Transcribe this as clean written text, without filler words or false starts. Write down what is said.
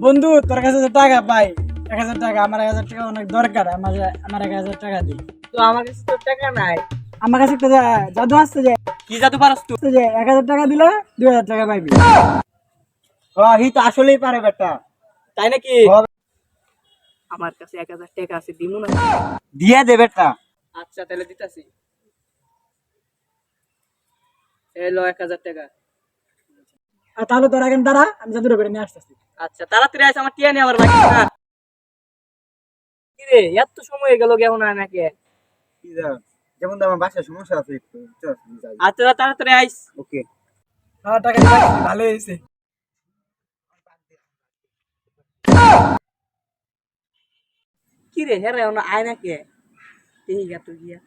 বন্ধু তোর কাছে যে টাকা পাই 1,000 টাকা, আমার 1,000 টাকা অনেক দরকার, আমার 1,000 টাকা দি। তো আমার কাছে তো টাকা নাই। আমার কাছে একটা জাদু আসছে যে কি জাদু পারস তুই? 1,000 টাকা দিলে 2,000 টাকা পাইবি। হি তো আসলেই পারে বেটা। তাই নাকি? হ্যাঁ। আমার কাছে 1,000 টাকা আছে, দিমু না? দিয়া দে বেটা। আচ্ছা তাহলে দিতাছি। এলো 1,000 টাকা। আর তাহলে তোর এখন দাঁড়া, আমি জাদুটা করে নিয়ে আসতেছি। আচ্ছা তাড়াতাড়ি আইস, আমার টিয়া নিয়ে আবার লাগবে না। কি রে এত সময় হয়ে গেল কেমন আয় নাকি? কি দা, যেমন তো আমার বাসায় সমস্যা আছে একটু, চল যাই। আচ্ছা তাড়াতাড়ি আইস। ওকে। হ্যাঁ, টাকা দিয়ে রাখছি, ভালো হয়েছে। কি রে হেরে আয় নাকি? দেখি গা তুই গিয়া।